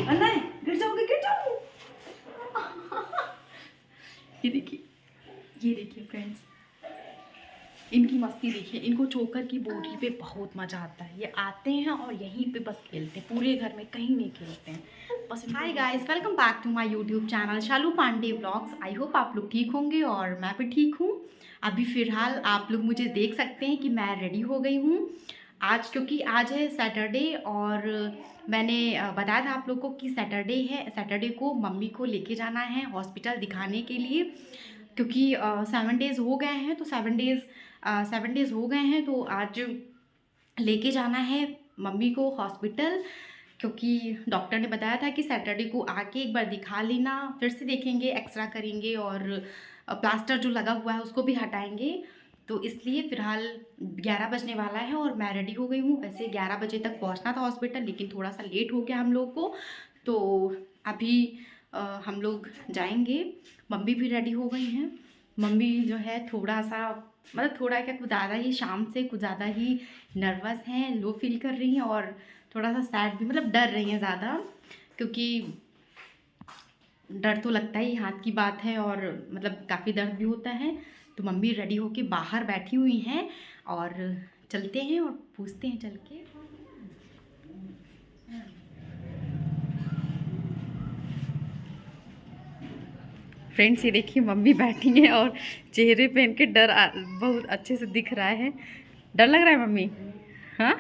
नहीं गिर जाओगे गिर जाओगे। ये देखिए फ्रेंड्स, इनकी मस्ती देखिए। इनको चोकर की बॉडी पे बहुत मज़ा आता है। ये आते हैं और यहीं पे बस खेलते हैं, पूरे घर में कहीं नहीं खेलते हैं बस। Hi guys, welcome back to my YouTube channel Shalu Pandey vlogs. I hope आप लोग ठीक होंगे और मैं भी ठीक हूँ। अभी फ़िलहाल आप लोग मुझे देख सकते हैं कि मैं रेडी हो गई हूँ आज, क्योंकि आज है सैटरडे और मैंने बताया था आप लोग को कि सैटरडे है। सैटरडे को मम्मी को लेके जाना है हॉस्पिटल दिखाने के लिए, क्योंकि 7 डेज़ हो गए हैं। तो 7 डेज़ हो गए हैं तो आज लेके जाना है मम्मी को हॉस्पिटल, क्योंकि डॉक्टर ने बताया था कि सैटरडे को आके एक बार दिखा लेना, फिर से देखेंगे, एक्सरा करेंगे और प्लास्टर जो लगा हुआ है उसको भी हटाएंगे। तो इसलिए फ़िलहाल 11 बजने वाला है और मैं रेडी हो गई हूँ। वैसे 11 बजे तक पहुँचना था हॉस्पिटल, लेकिन थोड़ा सा लेट हो गया हम लोग को। तो अभी हम लोग जाएंगे। मम्मी भी रेडी हो गई हैं। मम्मी जो है थोड़ा सा, मतलब थोड़ा क्या, कुछ ज़्यादा ही, शाम से कुछ ज़्यादा ही नर्वस हैं, लो फील कर रही हैं और थोड़ा सा सैड भी, मतलब डर रही हैं ज़्यादा, क्योंकि डर तो लगता ही, हाथ की बात है और मतलब काफ़ी दर्द भी होता है। तो मम्मी रेडी होके बाहर बैठी हुई हैं और चलते हैं और पूछते हैं चल के। फ्रेंड्स ये देखिए मम्मी बैठी हैं और चेहरे पे इनके डर बहुत अच्छे से दिख रहा है। डर लग रहा है मम्मी? हाँ।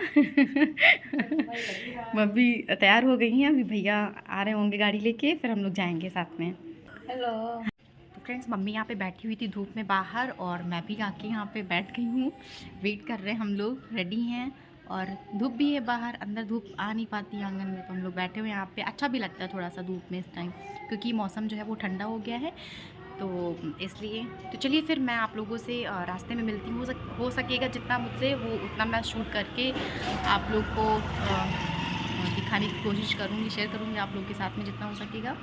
मम्मी तैयार हो गई हैं, अभी भैया आ रहे होंगे गाड़ी लेके, फिर हम लोग जाएंगे साथ में। हेलो। तो फ्रेंड्स मम्मी यहाँ पे बैठी हुई थी धूप में बाहर और मैं भी आके यहाँ पे बैठ गई हूँ। वेट कर रहे हैं, हम लोग रेडी हैं और धूप भी है बाहर, अंदर धूप आ नहीं पाती आंगन में, तो हम लोग बैठे हुए यहाँ पे। अच्छा भी लगता है थोड़ा सा धूप में इस टाइम, क्योंकि मौसम जो है वो ठंडा हो गया है, तो इसलिए। तो चलिए फिर मैं आप लोगों से रास्ते में मिलती हूँ। हो सकेगा जितना मुझसे वो उतना मैं शूट करके आप लोग को दिखाने की कोशिश करूँगी, शेयर करूँगी आप लोग के साथ में जितना हो सकेगा।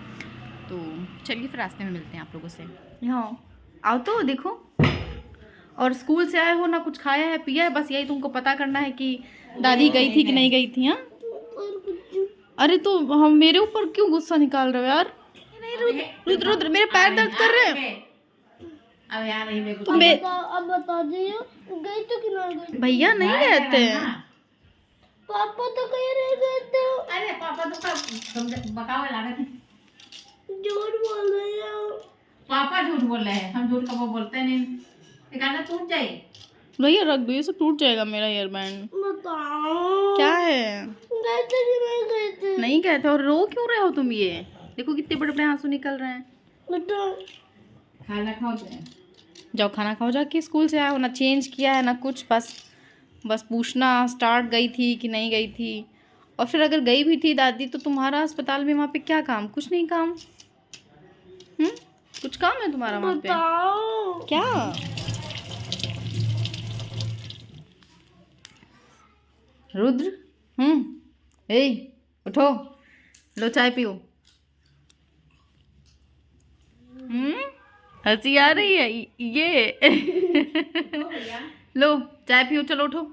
तो चलिए फिर रास्ते में मिलते हैं आप लोगों से। यहाँ आओ तो देखो। और स्कूल से आए हो ना, कुछ खाया है पिया है, बस यही तुमको पता करना है कि दादी गई थी कि नहीं गई थी। हाँ अरे तो हम मेरे ऊपर क्यों गुस्सा निकाल रहे हो यार? नहीं रुद्र रुद्र, मेरे पैर दर्द कर रहे हैं। अब यार नहीं तो मैं अब बता दियो गई तो कि नहीं गई? भैया नहीं गए थे। पापा तो कह रहे गए थे। अरे पापा तो कब बकावे ला रहे थे। झूठ बोल रहे हो। पापा झूठ बोल रहे हैं, हम झूठ कब बोलते नहीं। ये गाना टूट जाए। भैया रख दो, ये सब टूट जाएगा मेरा ईयर बैंड। बताओ क्या है? गए थे कि नहीं गए थे? नहीं गए थे। और रो क्यों रहे हो तुम? ये देखो कितने बड़े बड़े आंसू निकल रहे हैं। बताओ। खाना खाओ जाए। जाओ खाना खाओ जाके। स्कूल से आए हो ना, चेंज किया है ना कुछ, बस पूछना स्टार्ट गई थी कि नहीं गई थी। और फिर अगर गई भी थी दादी तो तुम्हारा अस्पताल में वहाँ पे क्या काम? कुछ नहीं काम। कुछ काम है तुम्हारा वहाँ पे? बताओ क्या? रुद्र ए उठो, लो चाय पियो। हंसी आ रही है ये। लो चाय पियो, चलो उठो।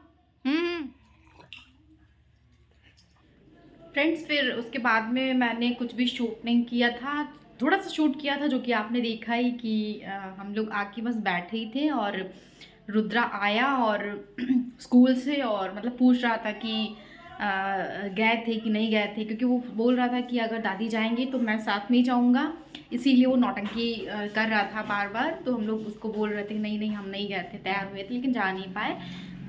फ्रेंड्स फिर उसके बाद में मैंने कुछ भी शूट नहीं किया था, थोड़ा सा शूट किया था जो कि आपने देखा ही कि हम लोग आके बस बैठे ही थे और रुद्रा आया और स्कूल से, और मतलब पूछ रहा था कि गए थे कि नहीं गए थे, क्योंकि वो बोल रहा था कि अगर दादी जाएंगी तो मैं साथ में ही जाऊँगा, इसीलिए वो नौटंकी कर रहा था बार बार। तो हम लोग उसको बोल रहे थे कि नहीं नहीं हम नहीं गए थे, तैयार हुए थे लेकिन जा नहीं पाए।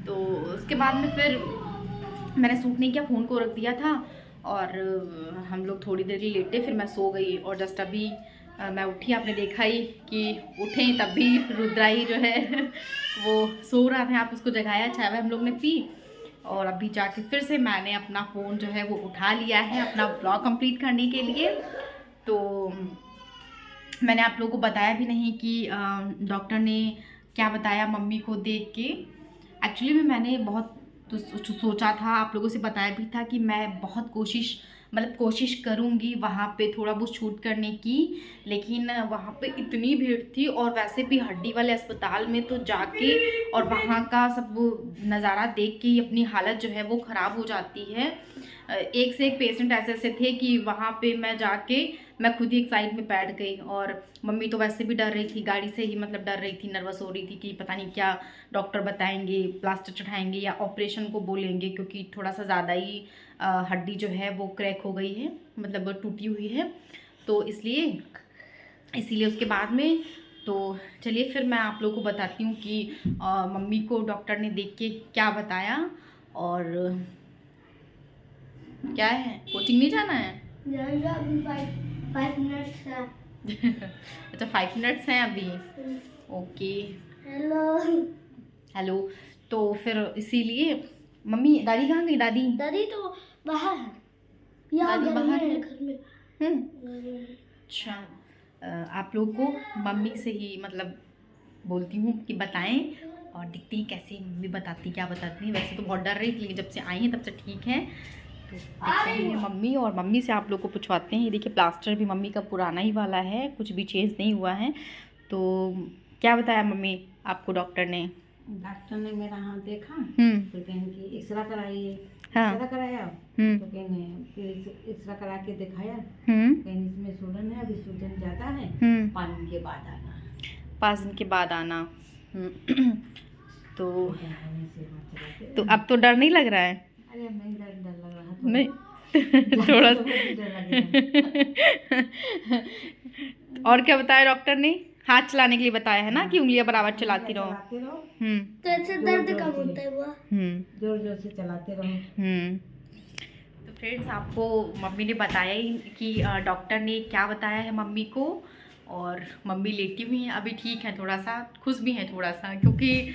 तो उसके बाद में फिर मैंने शूट नहीं किया, फ़ोन को रख दिया था और हम लोग थोड़ी देर लेटे, फिर मैं सो गई। और जस्ट अभी मैं उठी, आपने देखा ही कि उठे तब भी रुद्रा ही जो है वो सो रहा था। आप उसको जगाया, चाय हम लोग ने पी और अभी जाके फिर से मैंने अपना फ़ोन जो है वो उठा लिया है अपना ब्लॉग कंप्लीट करने के लिए। तो मैंने आप लोगों को बताया भी नहीं कि डॉक्टर ने क्या बताया मम्मी को देख के। एक्चुअली में मैंने बहुत तो सोचा था, आप लोगों से बताया भी था कि मैं बहुत कोशिश, मतलब कोशिश करूँगी वहाँ पे थोड़ा बहुत शूट करने की, लेकिन वहाँ पे इतनी भीड़ थी। और वैसे भी हड्डी वाले अस्पताल में तो जाके और वहाँ का सब वो नज़ारा देख के ही अपनी हालत जो है वो ख़राब हो जाती है। एक से एक पेशेंट ऐसे ऐसे थे कि वहाँ पे मैं जाके मैं खुद ही एक साइड में बैठ गई। और मम्मी तो वैसे भी डर रही थी, गाड़ी से ही मतलब डर रही थी, नर्वस हो रही थी कि पता नहीं क्या डॉक्टर बताएंगे, प्लास्टर चढ़ाएंगे या ऑपरेशन को बोलेंगे, क्योंकि थोड़ा सा ज़्यादा ही हड्डी जो है वो क्रैक हो गई है, मतलब टूटी हुई है। तो इसीलिए उसके बाद में तो चलिए फिर मैं आप लोगों को बताती हूँ कि मम्मी को डॉक्टर ने देख के क्या बताया। और क्या है, कोचिंग नहीं जाना है? जाएगा अभी 5 मिनट्स है। अच्छा 5 मिनट्स हैं अभी, ओके। Hello hello. तो फिर इसीलिए मम्मी, दादी कहाँ गई? दादी दादी तो बाहर है, यहाँ दादी घर बाहर में है? है, घर में। अच्छा, आप लोग को मम्मी से ही मतलब बोलती हूँ कि बताएं, और देखते हैं कैसे मम्मी बताती, क्या बताती हैं। वैसे तो बहुत डर रही थी, लेकिन जब से आई हैं तब से ठीक है। तो देखते हैं मम्मी, और मम्मी से आप लोग को पूछवाते हैं। ये देखिए प्लास्टर भी मम्मी का पुराना ही वाला है, कुछ भी चेंज नहीं हुआ है। तो क्या बताया मम्मी आपको डॉक्टर ने? डॉक्टर ने मेरा हाथ देखा, तो कहें कि एक्सरा कराइए। हाँ। एक्सरा कराया तो कहेंगे, फिर एक्सरा करा के दिखाया, कहीं इसमें सूजन है, अभी सूजन ज़्यादा है, 5 दिन के बाद आना। 5 दिन के बाद आना। तो तो तो अब तो डर नहीं लग रहा है? अरे नहीं, डर लग रहा था नहीं थोड़ा डर लगेगा। और क्या बताया डॉक्टर ने? हाथ चलाने के लिए बताया है ना, कि उंगलियां बराबर चलाती रहो। तो ऐसे दर्द कम होता है वो। जोर जोर से चलाते रहो। तो फ्रेंड्स, आपको मम्मी ने बताया ही कि डॉक्टर ने क्या बताया है मम्मी को। और मम्मी लेटी हुई हैं अभी, ठीक है, थोड़ा सा खुश भी हैं थोड़ा सा, क्योंकि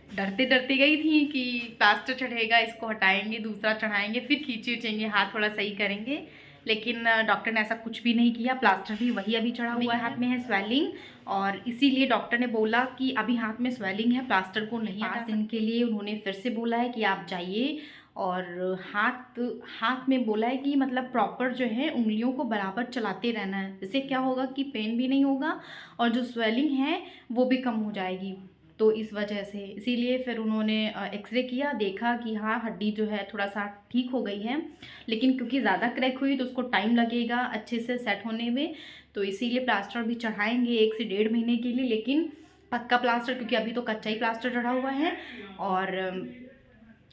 डरते डरते गई थी कि प्लास्टर चढ़ेगा, इसको हटाएंगे, दूसरा चढ़ाएंगे, फिर खींचेंगे, हाथ थोड़ा सही करेंगे। लेकिन डॉक्टर ने ऐसा कुछ भी नहीं किया, प्लास्टर भी वही अभी चढ़ा हुआ है। हाथ में है स्वेलिंग, और इसीलिए डॉक्टर ने बोला कि अभी हाथ में स्वेलिंग है, प्लास्टर को नहीं। 5 दिन के लिए उन्होंने फिर से बोला है कि आप जाइए। और हाथ में बोला है कि मतलब प्रॉपर जो है उंगलियों को बराबर चलाते रहना है। इससे क्या होगा कि पेन भी नहीं होगा, और जो स्वेलिंग है वो भी कम हो जाएगी। तो इस वजह से, इसीलिए फिर उन्होंने एक्सरे किया, देखा कि हाँ हड्डी जो है थोड़ा सा ठीक हो गई है, लेकिन क्योंकि ज़्यादा क्रैक हुई तो उसको टाइम लगेगा अच्छे से सेट होने में। तो इसीलिए प्लास्टर भी चढ़ाएंगे 1 से 1.5 महीने के लिए, लेकिन पक्का प्लास्टर, क्योंकि अभी तो कच्चा ही प्लास्टर चढ़ा हुआ है। और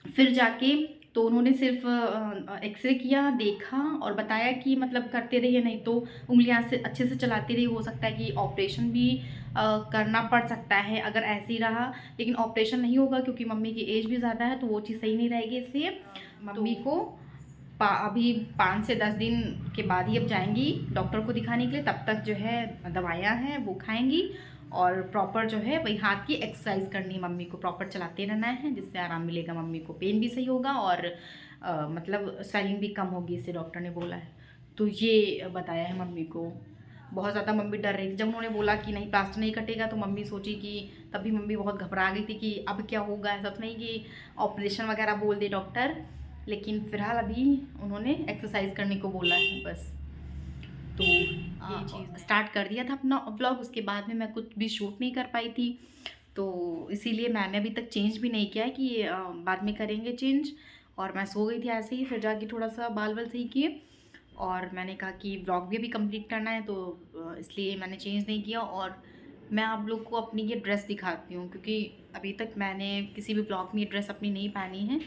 फिर जाके तो उन्होंने सिर्फ एक्सरे किया, देखा और बताया कि मतलब करते रहिए, नहीं तो उंगलियां से अच्छे से चलाते रहिए, हो सकता है कि ऑपरेशन भी करना पड़ सकता है अगर ऐसे ही रहा। लेकिन ऑपरेशन नहीं होगा, क्योंकि मम्मी की एज भी ज़्यादा है, तो वो चीज़ सही नहीं रहेगी। इसलिए मम्मी को अभी 5 से 10 दिन के बाद ही अब जाएंगी डॉक्टर को दिखाने के लिए। तब तक जो है दवाइयाँ हैं वो खाएंगी, और प्रॉपर जो है वही हाथ की एक्सरसाइज करनी है मम्मी को, प्रॉपर चलाते रहना है, जिससे आराम मिलेगा मम्मी को, पेन भी सही होगा और मतलब स्वेलिंग भी कम होगी, इससे डॉक्टर ने बोला है। तो ये बताया है मम्मी को। बहुत ज़्यादा मम्मी डर रही थी जब उन्होंने बोला कि नहीं प्लास्टर नहीं कटेगा, तो मम्मी सोची कि तभी मम्मी बहुत घबरा गई थी कि अब क्या होगा। ऐसा तो नहीं कि ऑपरेशन वगैरह बोल दे डॉक्टर, लेकिन फ़िलहाल अभी उन्होंने एक्सरसाइज करने को बोला है बस। तो ये चीज़ स्टार्ट कर दिया था अपना व्लॉग, उसके बाद में मैं कुछ भी शूट नहीं कर पाई थी, तो इसीलिए मैंने अभी तक चेंज भी नहीं किया है कि बाद में करेंगे चेंज। और मैं सो गई थी ऐसे ही, फिर जाके थोड़ा सा बाल वाल सही किए, और मैंने कहा कि व्लॉग भी अभी कंप्लीट करना है, तो इसलिए मैंने चेंज नहीं किया। और मैं आप लोग को अपनी ये ड्रेस दिखाती हूँ, क्योंकि अभी तक मैंने किसी भी व्लॉग में ये ड्रेस अपनी नहीं पहनी है,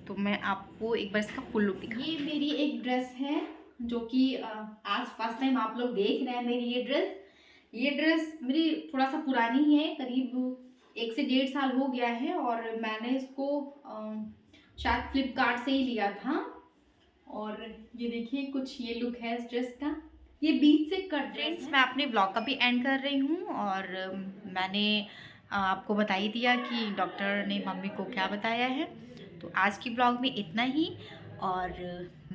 तो मैं आपको एक बार इसका फुल लुक दिखा। ये मेरी एक ड्रेस है जो कि आज फर्स्ट टाइम आप लोग देख रहे हैं मेरी ये ड्रेस मेरी थोड़ा सा पुरानी है, करीब 1 से 1.5 साल हो गया है, और मैंने इसको शायद फ्लिपकार्ट से ही लिया था। और ये देखिए कुछ ये लुक है इस ड्रेस का, ये बीच से कट ड्रेस है। मैं अपने ब्लॉग का भी एंड कर रही हूँ, और मैंने आपको बता ही दिया कि डॉक्टर ने मम्मी को क्या बताया है। तो आज की ब्लॉग में इतना ही, और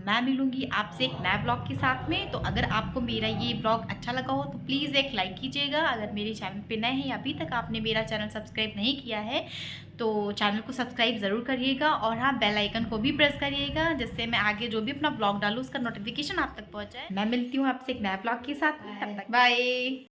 मैं मिलूंगी आपसे एक नए ब्लॉग के साथ में। तो अगर आपको मेरा ये ब्लॉग अच्छा लगा हो तो प्लीज़ एक लाइक कीजिएगा। अगर मेरे चैनल पे नए हैं, अभी तक आपने मेरा चैनल सब्सक्राइब नहीं किया है तो चैनल को सब्सक्राइब ज़रूर करिएगा। और हाँ, बेल आइकन को भी प्रेस करिएगा जिससे मैं आगे जो भी अपना ब्लॉग डालूँ उसका नोटिफिकेशन आप तक पहुँच जाए। मैं मिलती हूँ आपसे एक नए ब्लॉग के साथ, तब तक बाय।